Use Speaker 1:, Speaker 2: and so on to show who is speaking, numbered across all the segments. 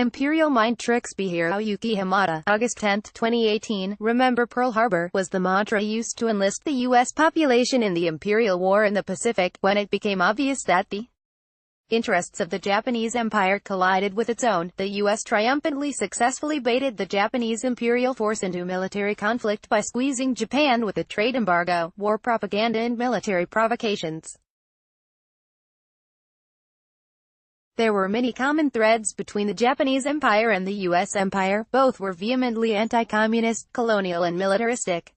Speaker 1: Imperial Mind Tricks by Hiroyuki Hamada, August 10, 2018. Remember Pearl Harbor was the mantra used to enlist the U.S. population in the Imperial War in the Pacific, when it became obvious that the interests of the Japanese Empire collided with its own. The U.S. triumphantly successfully baited the Japanese imperial force into military conflict by squeezing Japan with a trade embargo, war propaganda and military provocations. There were many common threads between the Japanese Empire and the U.S. Empire. Both were vehemently anti-communist, colonial and militaristic.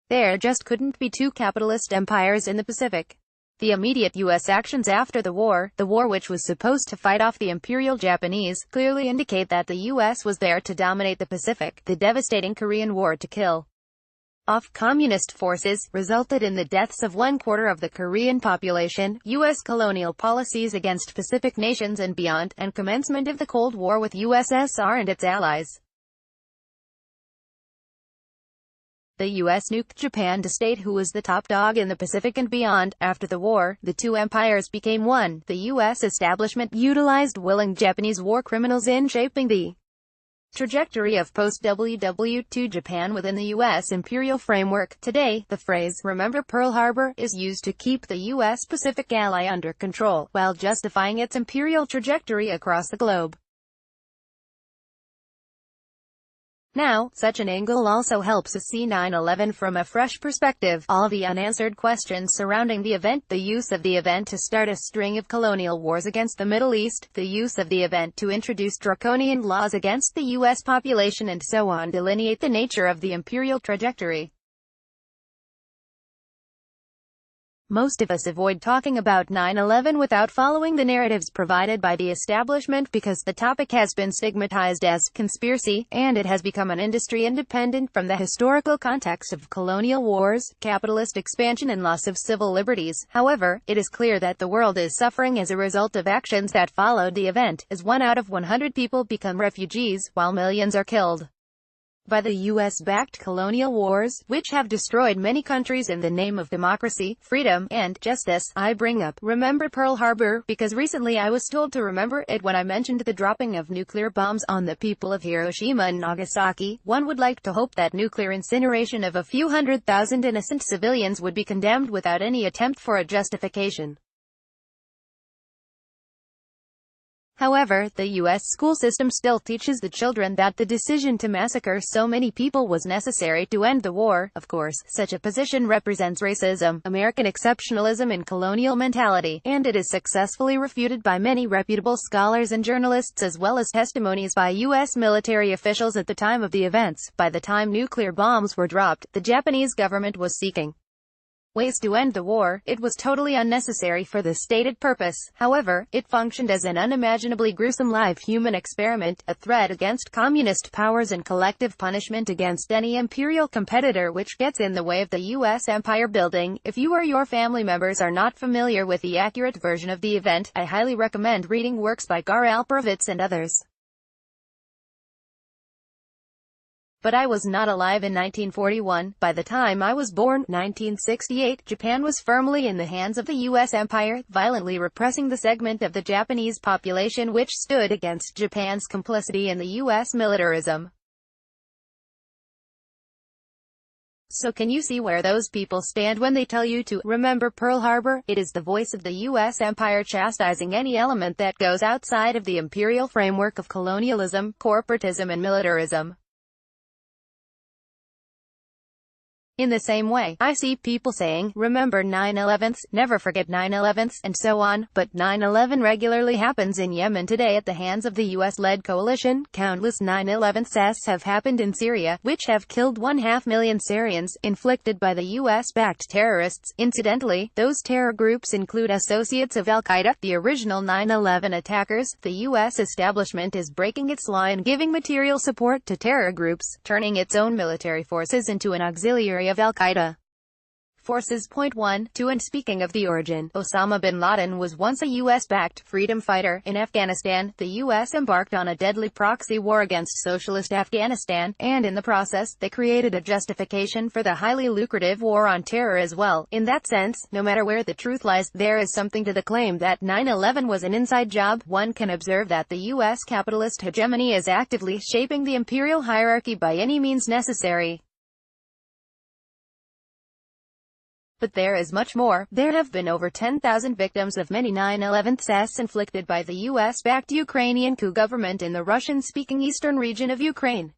Speaker 1: There just couldn't be two capitalist empires in the Pacific. The immediate U.S. actions after the war which was supposed to fight off the Imperial Japanese, clearly indicate that the U.S. was there to dominate the Pacific. The devastating Korean War to kill off communist forces resulted in the deaths of 1/4 of the Korean population, U.S. colonial policies against Pacific nations and beyond, and commencement of the Cold War with USSR and its allies. The U.S. nuked Japan to state who was the top dog in the Pacific and beyond. After the war, the two empires became one. The U.S. establishment utilized willing Japanese war criminals in shaping the trajectory of post-World War II Japan within the U.S. imperial framework. Today, the phrase, "Remember Pearl Harbor," is used to keep the U.S. Pacific ally under control, while justifying its imperial trajectory across the globe. Now, such an angle also helps us see 9/11 from a fresh perspective. All the unanswered questions surrounding the event, the use of the event to start a string of colonial wars against the Middle East, the use of the event to introduce draconian laws against the U.S. population and so on, delineate the nature of the imperial trajectory. Most of us avoid talking about 9/11 without following the narratives provided by the establishment because the topic has been stigmatized as conspiracy, and it has become an industry independent from the historical context of colonial wars, capitalist expansion and loss of civil liberties. However, it is clear that the world is suffering as a result of actions that followed the event, as 1 out of 100 people become refugees, while millions are killed by the U.S.-backed colonial wars, which have destroyed many countries in the name of democracy, freedom, and justice. I bring up "Remember Pearl Harbor" because recently I was told to remember it when I mentioned the dropping of nuclear bombs on the people of Hiroshima and Nagasaki. One would like to hope that nuclear incineration of a few 100,000 innocent civilians would be condemned without any attempt for a justification. However, the U.S. school system still teaches the children that the decision to massacre so many people was necessary to end the war. Of course, such a position represents racism, American exceptionalism and colonial mentality, and it is successfully refuted by many reputable scholars and journalists as well as testimonies by U.S. military officials at the time of the events. By the time nuclear bombs were dropped, the Japanese government was seeking ways to end the war. It was totally unnecessary for the stated purpose. However, it functioned as an unimaginably gruesome live human experiment, a threat against communist powers and collective punishment against any imperial competitor which gets in the way of the U.S. empire building. If you or your family members are not familiar with the accurate version of the event, I highly recommend reading works by Gar Alperovitz and others. But I was not alive in 1941. By the time I was born, 1968, Japan was firmly in the hands of the U.S. empire, violently repressing the segment of the Japanese population which stood against Japan's complicity in the U.S. militarism. So can you see where those people stand when they tell you to remember Pearl Harbor? It is the voice of the U.S. empire chastising any element that goes outside of the imperial framework of colonialism, corporatism and militarism. In the same way, I see people saying, "Remember 9/11s, never forget 9/11s," and so on, but 9/11 regularly happens in Yemen today at the hands of the US-led coalition. Countless 9/11s have happened in Syria, which have killed 500,000 Syrians, inflicted by the US-backed terrorists. Incidentally, those terror groups include associates of Al-Qaeda, the original 9/11 attackers. The US establishment is breaking its law and giving material support to terror groups, turning its own military forces into an auxiliary of Al-Qaeda. Forces. 1, 2. And speaking of the origin, Osama bin Laden was once a U.S.-backed freedom fighter. In Afghanistan, the U.S. embarked on a deadly proxy war against socialist Afghanistan, and in the process, they created a justification for the highly lucrative war on terror as well. In that sense, no matter where the truth lies, there is something to the claim that 9/11 was an inside job. One can observe that the U.S. capitalist hegemony is actively shaping the imperial hierarchy by any means necessary. But there is much more. There have been over 10,000 victims of many 9/11s inflicted by the US-backed Ukrainian coup government in the Russian-speaking eastern region of Ukraine.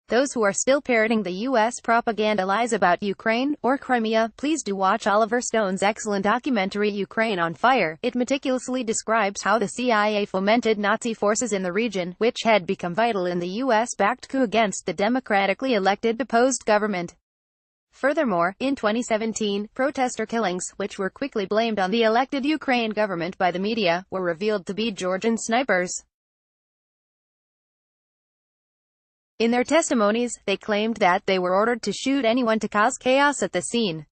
Speaker 1: Those who are still parroting the US propaganda lies about Ukraine, or Crimea, please do watch Oliver Stone's excellent documentary Ukraine on Fire. It meticulously describes how the CIA fomented Nazi forces in the region, which had become vital in the US-backed coup against the democratically elected deposed government. Furthermore, in 2017, protester killings, which were quickly blamed on the elected Ukraine government by the media, were revealed to be Georgian snipers. In their testimonies, they claimed that they were ordered to shoot anyone to cause chaos at the scene.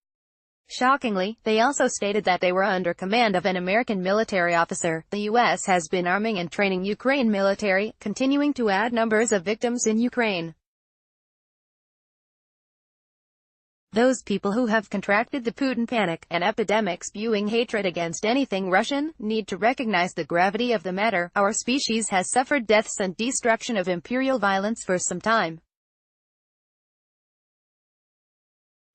Speaker 1: Shockingly, they also stated that they were under command of an American military officer. The U.S. has been arming and training Ukraine military, continuing to add numbers of victims in Ukraine. Those people who have contracted the Putin panic, an epidemic spewing hatred against anything Russian, need to recognize the gravity of the matter. Our species has suffered deaths and destruction of imperial violence for some time.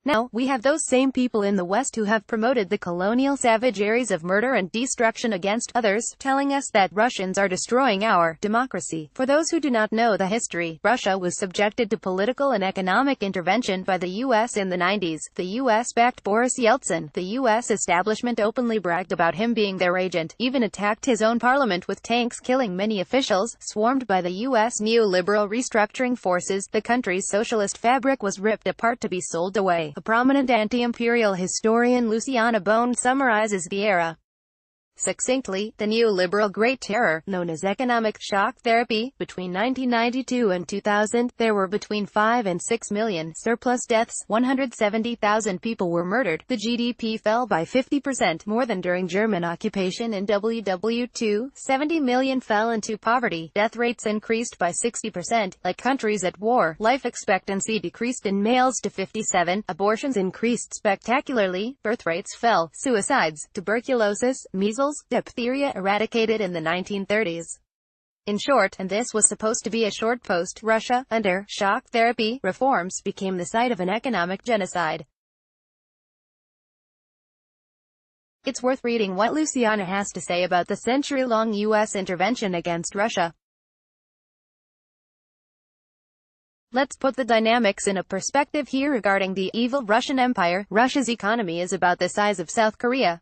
Speaker 1: Now, we have those same people in the West who have promoted the colonial savageries of murder and destruction against others, telling us that Russians are destroying our democracy. For those who do not know the history, Russia was subjected to political and economic intervention by the U.S. in the 90s. The U.S. backed Boris Yeltsin. The U.S. establishment openly bragged about him being their agent, even attacked his own parliament with tanks, killing many officials. Swarmed by the U.S. neoliberal restructuring forces, the country's socialist fabric was ripped apart to be sold away. A prominent anti-imperial historian Luciana Bone summarizes the era succinctly: the neoliberal Great Terror, known as economic shock therapy. Between 1992 and 2000, there were between 5 and 6 million surplus deaths. 170,000 people were murdered. The GDP fell by 50%, more than during German occupation in WW2. 70 million fell into poverty. Death rates increased by 60%. Like countries at war, life expectancy decreased in males to 57. Abortions increased spectacularly. Birth rates fell. Suicides, tuberculosis, measles, diphtheria eradicated in the 1930s. In short, and this was supposed to be a short post, Russia, under shock therapy reforms, became the site of an economic genocide. It's worth reading what Luciana has to say about the century-long U.S. intervention against Russia. Let's put the dynamics in a perspective here regarding the evil Russian Empire. Russia's economy is about the size of South Korea.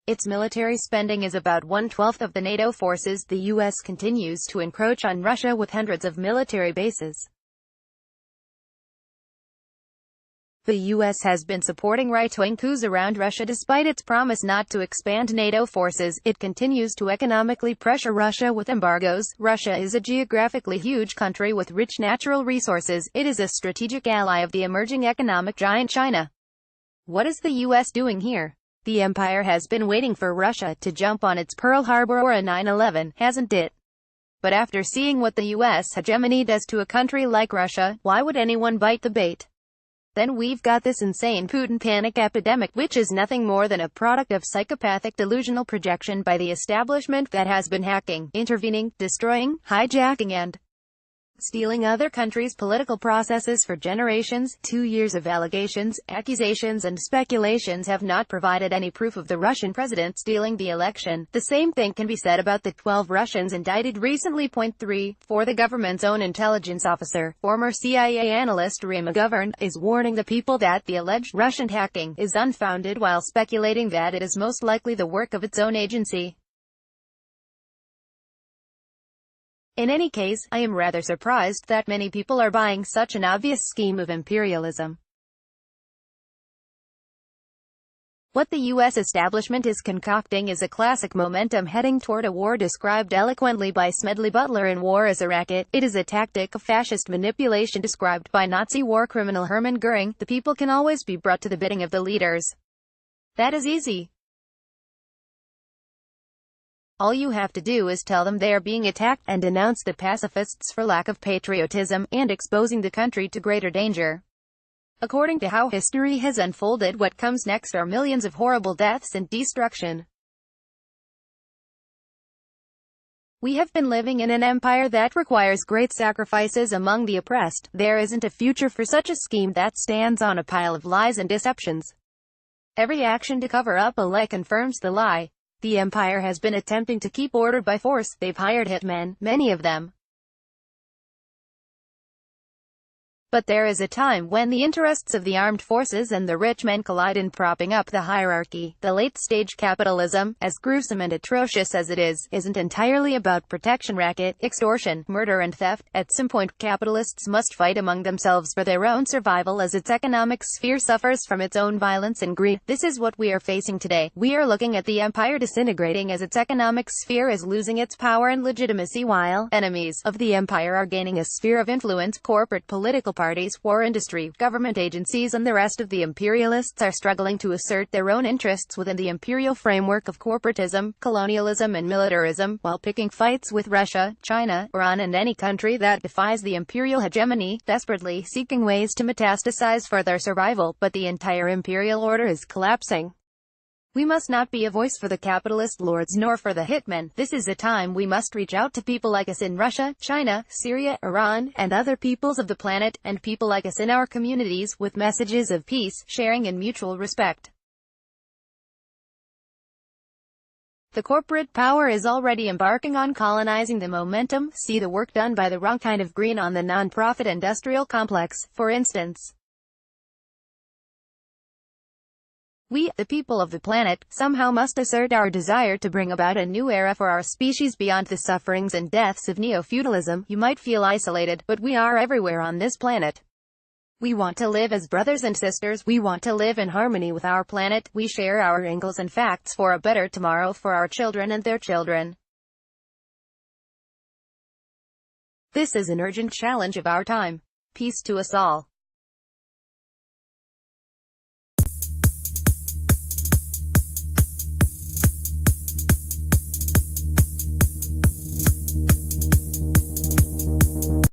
Speaker 1: Its military spending is about 1/12 of the NATO forces. The U.S. continues to encroach on Russia with hundreds of military bases. The U.S. has been supporting right-wing coups around Russia despite its promise not to expand NATO forces. It continues to economically pressure Russia with embargoes. Russia is a geographically huge country with rich natural resources. It is a strategic ally of the emerging economic giant China. What is the U.S. doing here? The empire has been waiting for Russia to jump on its Pearl Harbor or a 9/11, hasn't it? But after seeing what the U.S. hegemony does to a country like Russia, why would anyone bite the bait? Then we've got this insane Putin panic epidemic, which is nothing more than a product of psychopathic delusional projection by the establishment that has been hacking, intervening, destroying, hijacking and stealing other countries' political processes for generations. 2 years of allegations, accusations and speculations have not provided any proof of the Russian president stealing the election. The same thing can be said about the 12 Russians indicted recently. 3. For the government's own intelligence officer, former CIA analyst Rima Govern, is warning the people that the alleged Russian hacking is unfounded while speculating that it is most likely the work of its own agency. In any case, I am rather surprised that many people are buying such an obvious scheme of imperialism. What the U.S. establishment is concocting is a classic momentum heading toward a war described eloquently by Smedley Butler in War as a Racket. It is a tactic of fascist manipulation described by Nazi war criminal Hermann Göring. The people can always be brought to the bidding of the leaders. That is easy. All you have to do is tell them they are being attacked, and denounce the pacifists for lack of patriotism, and exposing the country to greater danger. According to how history has unfolded, what comes next are millions of horrible deaths and destruction. We have been living in an empire that requires great sacrifices among the oppressed. There isn't a future for such a scheme that stands on a pile of lies and deceptions. Every action to cover up a lie confirms the lie. The empire has been attempting to keep order by force. They've hired hitmen, many of them. But there is a time when the interests of the armed forces and the rich men collide in propping up the hierarchy. The late-stage capitalism, as gruesome and atrocious as it is, isn't entirely about protection. Racket, extortion, murder and theft. At some point, capitalists must fight among themselves for their own survival as its economic sphere suffers from its own violence and greed. This is what we are facing today. We are looking at the empire disintegrating as its economic sphere is losing its power and legitimacy, while enemies of the empire are gaining a sphere of influence. Corporate political parties, war industry, government agencies and the rest of the imperialists are struggling to assert their own interests within the imperial framework of corporatism, colonialism and militarism, while picking fights with Russia, China, Iran and any country that defies the imperial hegemony, desperately seeking ways to metastasize for their survival. But the entire imperial order is collapsing. We must not be a voice for the capitalist lords nor for the hitmen. This is a time we must reach out to people like us in Russia, China, Syria, Iran, and other peoples of the planet, and people like us in our communities, with messages of peace, sharing and mutual respect. The corporate power is already embarking on colonizing the momentum. See the work done by the wrong kind of green on the non-profit industrial complex, for instance. We, the people of the planet, somehow must assert our desire to bring about a new era for our species beyond the sufferings and deaths of neo-feudalism. You might feel isolated, but we are everywhere on this planet. We want to live as brothers and sisters. We want to live in harmony with our planet. We share our angles and facts for a better tomorrow for our children and their children. This is an urgent challenge of our time. Peace to us all.